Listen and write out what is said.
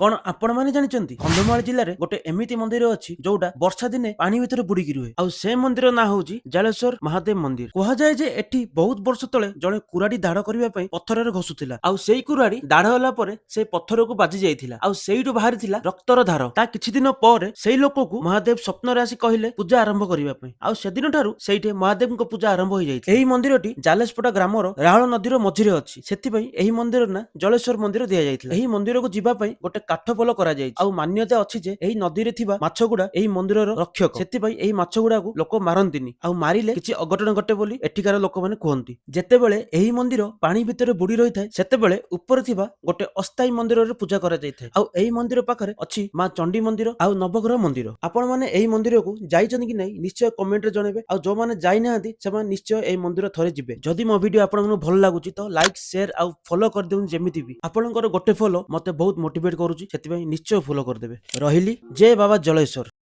कौन आपण माने जानिचंती कंधमाल जिल्ला रे गोटे एमिति मंदिर अछि जोटा वर्षा दिने पानी भितर बुड़ीकी रुहे आउ से मंदिर ना होउची जालेश्वर महादेव मंदिर। कहा जाए जे एठी बहुत वर्ष तले जणे कुराडी दाढ़ करिवा पई पत्थर रे घसुथिला आउ सेई कुराडी दाढ़ होला परे से पत्थर को बाजी जाइथिला आउ सेइटु बाहरिथिला रक्तर धार। ता किछि दिन ପରେ सेई लोक को महादेव स्वप्न रे आसी कहिले पूजा आरंभ करिवा पई आउ सेदिन ठारू सेइठे महादेव को पूजा आरंभ होई जाइथिला। एही मंदिरटी जालेशपटा ग्रामर राहळ नदीर मझिरे अछि सेति पई एही मंदिर ना जलेश्वर मंदिर दिया जाइथिला। एही मंदिर को जिबा पई गोटे काठपोल करा जाइछि आउ मान्यता अछि जे एही नदी रे थिबा माछ गुडा एही मंदिरर रक्षक सेति पई एही माछ गुडा को लोक मारंतिनी आउ मारिले किछि अघटन घटे बोली एठिकार लोक माने कहंती। जेतेबेले एही मंदिर पानी भितर बुडी रहिथाय सेतेबेले ऊपर थिबा गोटे अस्थायी मंदिर रे पूजा करा जाइथाय आउ एही मंदिर पाखरे अछि मां चंडी मंदिर आउ नवग्रह मंदिर। आपण माने एही मंदिर को जाइछन कि नै निश्चय कमेंट रे जणेबे आउ जो माने जाई नाहंती से माने निश्चय एही मंदिर थरे जिबे। जदि मो वीडियो आपण माने भल लागुची तो लाइक शेयर आउ फॉलो कर देउन जेमिति भी आपणकर गोटे फॉलो मते बहुत मोटिवेट करूची सेति पई निश्चय फॉलो कर देबे। रहिली जय बाबा जलेश्वर।